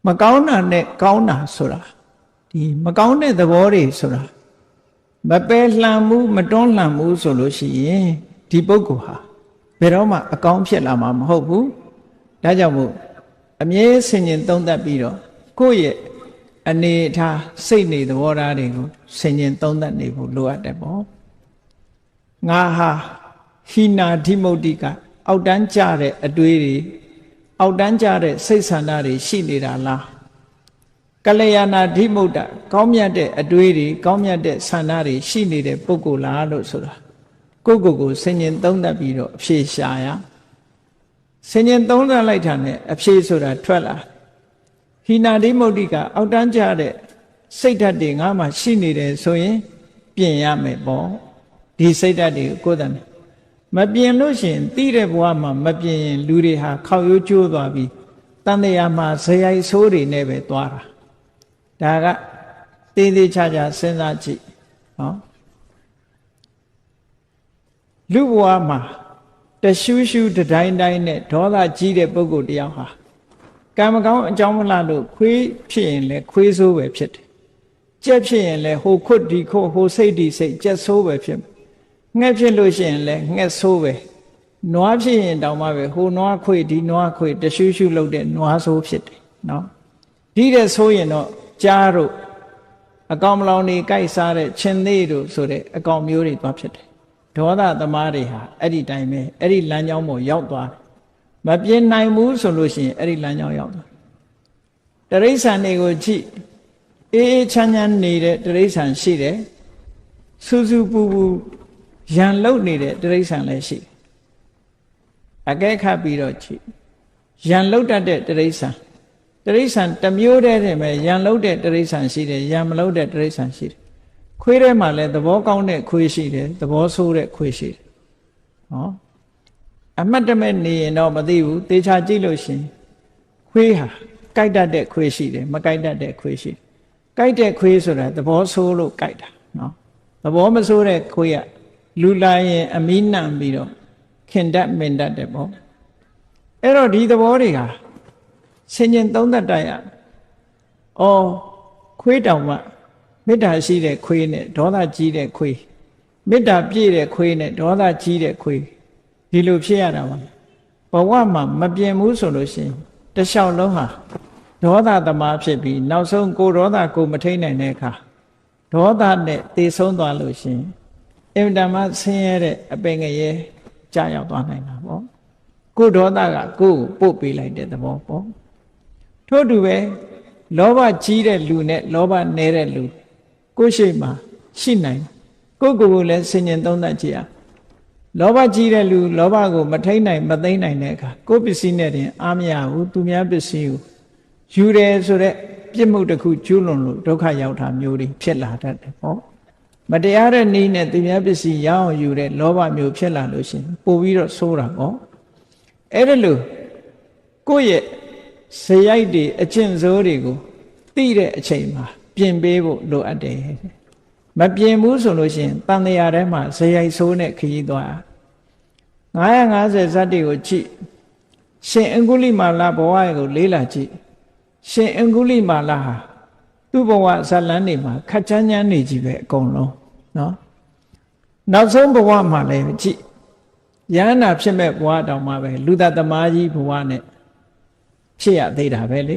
မကောင်းတာနဲ့ကောင်းတာဆိုတာဒီမကောင်းတဲ့သဘောတွေဆိုတာမပယ်လှန်မှုမတွန်းလှန်မှုဆိုလို့ရှိရင်ဒီပုဂ္ဂိုလ်ဟာဘယ်တော့မှအကောင်းဖြစ်လာမှာမဟုတ်ဘူးဒါကြောင့်မို့အမြဲဆင်ញင်သုံးသပ်ပြီးတော့ကိုယ့်ရဲ့အနေထားစိတ်နေသဘောထားတွေကိုဆင်ញင်သုံးသပ်နေဖို့လိုအပ်တယ်ပေါ့ငါဟာဟိနာဓိမုတ်တိကအောက်တန်းကြတဲ့အတွေးတွေအောက်တန်းကြတဲ့စိတ်ဆန္ဒတွေရှိနေတာလားကလျာဏဓိမုတ်တကောင်းမြတ်တဲ့အတွေးတွေကောင်းမြတ်တဲ့ဆန္ဒတွေရှိနေတဲ့ပုဂ္ဂိုလ်လားလို့ဆိုတာကိုယ့်ကိုယ်ဆင်ញင်သုံးသပ်ပြီးတော့အဖြေရှာရဆင်ញင်သုံးသပ်လိုက်တာနဲ့အဖြေဆိုတာထွက်လာဟိနာဓိမုတ်တိကအောက်တန်းကြတဲ့စိတ်ဓာတ်တွေငါမှရှိနေတယ်ဆိုရင်ပြင်ရမယ်ပေါ့ဒီစိတ်ဓာတ်တွေကိုယ်တိုင်မပြင်လို့ရှိရင်တိတဲ့ဘဝမှာမပြင်ရင်လူတွေဟာခောက်ရိုးကျိုးသွားပြီးတန်တရားမှာဇယိုက်ဆိုးတွေနဲ့ပဲသွားတာဒါကသေးသေးချာချာစဉ်းစားကြည့်နော်လူဘဝမှာတရှူးရှူးတတိုင်းတိုင်းနဲ့ဒေါသကြီးတဲ့ပုဂ္ဂိုလ်တယောက်ဟာကံမကောင်းအကြောင်းမလှလို့ခွေးဖြစ်ရင်လည်းခွေးဆိုးပဲဖြစ်တယ်ကြက်ဖြစ်ရင်လည်းဟိုခွတ်ဒီခွတ်ဟိုစိတ်ဒီစိတ်ကြက်ဆိုးပဲဖြစ်ငှက်ဖြစ်လို့ရှိရင်လည်းငှက်ဆိုးပဲနွားဖြစ်ရင်တောင်မှပဲဟိုနွားခွေဒီနွားခွေတရှူးရှူးလုပ်တဲ့နွားဆိုးဖြစ်တယ်နော်ဒီတဲ့ဆိုရင်တော့ကြားတို့အကောင်မလောင်တွေကြိုက်စားတဲ့ချင်းသေးတို့ဆိုတဲ့အကောင်မျိုးတွေသွားဖြစ်တယ်ဒေါသသမားတွေဟာအဲ့ဒီတိုင်းပဲအဲ့ဒီလမ်းကြောင်းပေါ်ရောက်သွားတယ်မပြင်းနိုင်ဘူးဆိုလို့ရှိရင်အဲ့ဒီလမ်းကြောင်းရောက်သွားတရိစ္ဆာန်တွေကိုကြည့်အေးအေးချမ်းချမ်းနေတဲ့တရိစ္ဆာန်ရှိတယ်စူးစူးပူပူရန်လုတ်နေတဲ့တရိစ္ဆာန်လည်းရှိတယ်အကဲခတ်ပြီးတော့ကြည့်ရန်လုတ်တတ်တဲ့တရိစ္ဆာန်တစ်မျိုးတည်းတည်းပဲရန်လုတ်တဲ့တရိစ္ဆာန်ရှိတယ်ရန်မလုတ်တဲ့တရိစ္ဆာန်ရှိတယ်ခွေးထဲမှာလည်းသဘောကောင်းတဲ့ခွေးရှိတယ်သဘောဆိုးတဲ့ခွေးရှိတယ်နော်အမှတ်တမဲ့နေရင်တော့မသိဘူးသေချာကြည့်လို့ရှင်ခွေးဟာကြိုက်တတ်တဲ့ခွေးရှိတယ်မကြိုက်တတ်တဲ့ခွေးရှိတယ်ကြိုက်တဲ့ခွေးဆိုတာသဘောဆိုးလို့ကြိုက်တာနော်သဘောမဆိုးတဲ့ခွေးကလူလာရင်အမီးနှံပြီးတော့ခင်တတ်မင်တတ်တယ်ပေါ့အဲ့တော့ဒီသဘောတွေကဆင်ញင်သုံးသပ်တတ်ရအော်ခွေးတောင်မှမေတ္တာရှိတဲ့ခွေးနဲ့ဒေါသကြီးတဲ့ခွေးမေတ္တာပြည့်တဲ့ခွေးနဲ့ဒေါသကြီးတဲ့ခွေးဒီလိုဖြစ်ရတာပါဘဝမှာမပြင်းဘူးဆိုလို့ရှိရင်တလျှောက်လုံးဟာဒေါသသမားဖြစ်ပြီးနောက်ဆုံးကိုဒေါသကိုမထိန်နိုင်တဲ့အခါဒေါသနဲ့သေဆုံးသွားလို့ရှိရင်အင်တမဆင်းရဲတဲ့အပင်ငရဲကြာရောက်သွားနိုင်တာပေါ့ကိုဒေါသကကိုယ်ကိုပို့ပေးလိုက်တဲ့သဘောပေါ့ထို့တူပဲလောဘကြီးတဲ့လူနဲ့လောဘနည်းတဲ့လူကိုယ်ရှိမှရှိနိုင်ကိုယ်ကိုယ်လည်းဆင်ញင်သုံးသပ်ကြည့်ရလောဘကြီးတဲ့လူလောဘကိုမထိန်နိုင်မသိမ့်နိုင်တဲ့အခါကိုယ်ပစ္စည်းနဲ့တင်အားမရဘူးသူများပစ္စည်းကိုယူတယ်ဆိုတဲ့ပြစ်မှုတစ်ခုကျူးလွန်လို့ဒုက္ခရောက်တာမျိုးတွေဖြစ်လာတတ်တယ်ပေါ့မတရားတဲ့နည်းနဲ့သူများပစ္စည်းရအောင်ယူတဲ့လောဘမျိုးဖြစ်လာလို့ရှိရင်ပို့ပြီးတော့ဆိုးတာပေါ့အဲ့ဒါလို့ကိုယ့်ရဲ့ဇယိုက်တွေအကျင့်စိုးတွေကိုသိတဲ့အချိန်မှာပြင်ပေးဖို့လိုအပ်တယ်မပြင်ဘူးဆိုလို့ရှိရင်တန်တရာထဲမှာဇယိုက်ဆိုးနဲ့ခရီးသွား950ဇတ်တွေကိုကြည့်ရှင်အင်္ဂုလိမာလဘဝကိုလေးလာကြည့်ရှင်အင်္ဂုလိမာလဟာသူ့ဘဝဇတ်လန်းတွေမှာခက်ချမ်းချမ်းနေကြီးပဲအကုန်လုံးနော်နောက်ဆုံးဘဝမှာလည်းကြည့်ယန္နာဖြစ်မဲ့ဘဝတောင်မှပဲလူသားသမားကြီးဘဝနဲ့ဖြစ်ရသေးတာပဲလေ